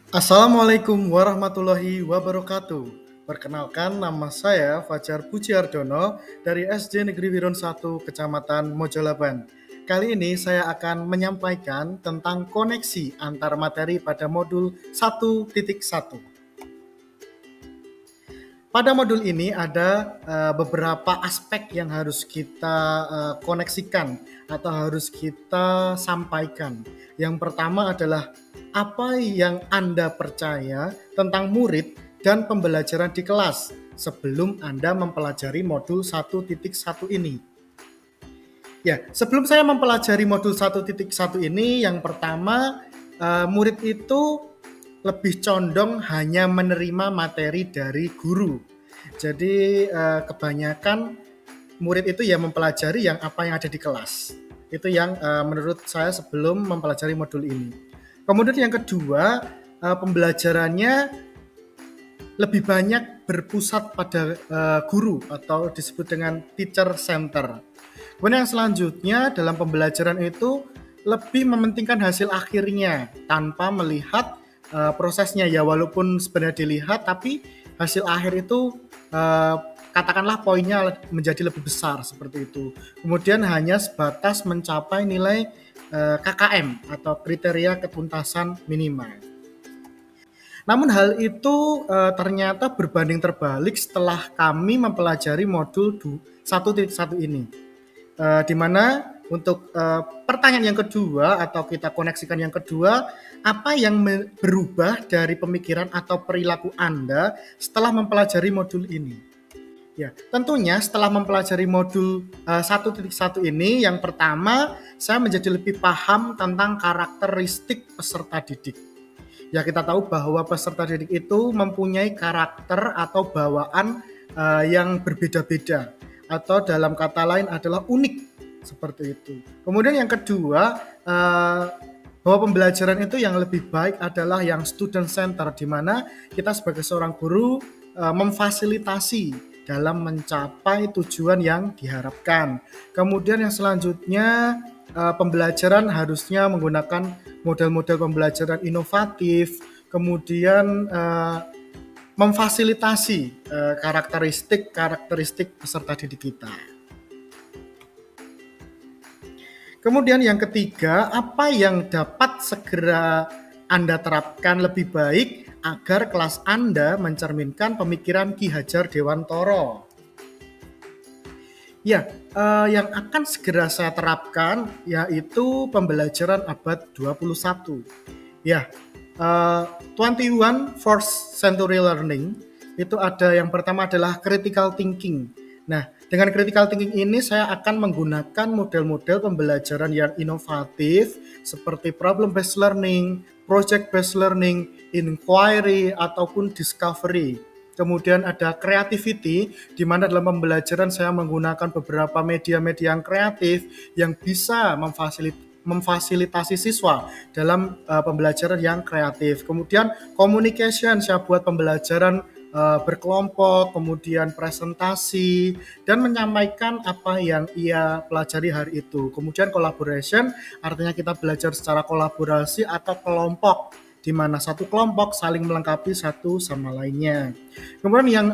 Assalamualaikum warahmatullahi wabarakatuh. Perkenalkan, nama saya Fajar Pujiardono dari SD Negeri Wirun 1, Kecamatan Mojolaban. Kali ini saya akan menyampaikan tentang koneksi antar materi pada modul 1.1. Pada modul ini ada beberapa aspek yang harus kita koneksikan atau harus kita sampaikan. Yang pertama adalah apa yang Anda percaya tentang murid dan pembelajaran di kelas sebelum Anda mempelajari modul 1.1 ini. Ya, sebelum saya mempelajari modul 1.1 ini, yang pertama murid itu lebih condong hanya menerima materi dari guru. Jadi kebanyakan murid itu ya mempelajari yang apa yang ada di kelas. Itu yang menurut saya sebelum mempelajari modul ini. Kemudian yang kedua, pembelajarannya lebih banyak berpusat pada guru atau disebut dengan teacher center. Kemudian yang selanjutnya dalam pembelajaran itu lebih mementingkan hasil akhirnya tanpa melihat prosesnya, ya walaupun sebenarnya dilihat tapi hasil akhir itu katakanlah poinnya menjadi lebih besar seperti itu. Kemudian hanya sebatas mencapai nilai KKM atau kriteria ketuntasan minimal. Namun hal itu ternyata berbanding terbalik setelah kami mempelajari modul 1.1 ini. Di mana untuk pertanyaan yang kedua atau kita koneksikan yang kedua, apa yang berubah dari pemikiran atau perilaku Anda setelah mempelajari modul ini? Ya, tentunya setelah mempelajari modul 1.1 ini, yang pertama saya menjadi lebih paham tentang karakteristik peserta didik. Ya, kita tahu bahwa peserta didik itu mempunyai karakter atau bawaan yang berbeda-beda, atau dalam kata lain adalah unik seperti itu. Kemudian yang kedua, bahwa pembelajaran itu yang lebih baik adalah yang student center, di mana kita sebagai seorang guru memfasilitasi dalam mencapai tujuan yang diharapkan. Kemudian yang selanjutnya, pembelajaran harusnya menggunakan model-model pembelajaran inovatif, kemudian memfasilitasi karakteristik peserta didik kita. Kemudian yang ketiga, apa yang dapat segera Anda terapkan lebih baik agar kelas Anda mencerminkan pemikiran Ki Hajar Dewantara? Ya, yang akan segera saya terapkan yaitu pembelajaran abad 21. Ya, 21 First Century Learning itu ada yang pertama adalah critical thinking. Nah, dengan critical thinking ini saya akan menggunakan model-model pembelajaran yang inovatif seperti problem based learning, project based learning, inquiry ataupun discovery. Kemudian ada creativity, di mana dalam pembelajaran saya menggunakan beberapa media-media yang kreatif yang bisa memfasilitasi siswa dalam pembelajaran yang kreatif. Kemudian communication, saya buat pembelajaran berkelompok, kemudian presentasi, dan menyampaikan apa yang ia pelajari hari itu. Kemudian collaboration, artinya kita belajar secara kolaborasi atau kelompok, di mana satu kelompok saling melengkapi satu sama lainnya. Kemudian yang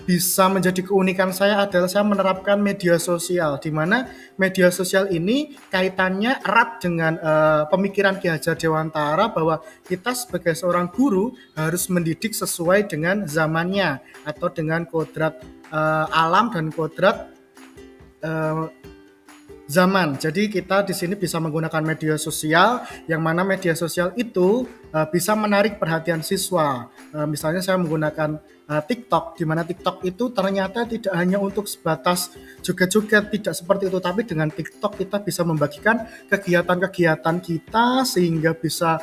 bisa menjadi keunikan saya adalah saya menerapkan media sosial, di mana media sosial ini kaitannya erat dengan pemikiran Ki Hajar Dewantara bahwa kita sebagai seorang guru harus mendidik sesuai dengan zamannya atau dengan kodrat alam dan kodrat zaman. Jadi kita di sini bisa menggunakan media sosial, yang mana media sosial itu bisa menarik perhatian siswa. Misalnya saya menggunakan TikTok, di mana TikTok itu ternyata tidak hanya untuk sebatas joget-joget, tidak seperti itu, tapi dengan TikTok kita bisa membagikan kegiatan-kegiatan kita sehingga bisa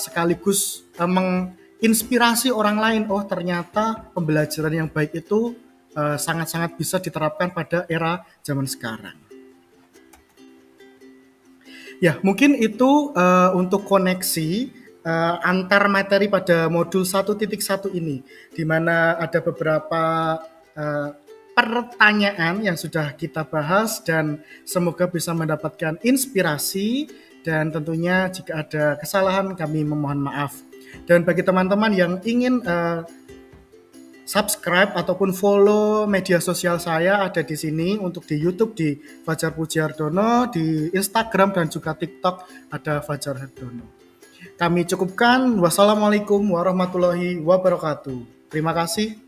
sekaligus menginspirasi orang lain. Oh, ternyata pembelajaran yang baik itu sangat-sangat bisa diterapkan pada era zaman sekarang. Ya, mungkin itu untuk koneksi antar materi pada modul 1.1 ini, di mana ada beberapa pertanyaan yang sudah kita bahas dan semoga bisa mendapatkan inspirasi, dan tentunya jika ada kesalahan kami memohon maaf. Dan bagi teman-teman yang ingin subscribe ataupun follow media sosial saya, ada di sini. Untuk di YouTube di Fajar Pujiardono, di Instagram dan juga TikTok ada Fajar Hardono. Kami cukupkan. Wassalamualaikum warahmatullahi wabarakatuh. Terima kasih.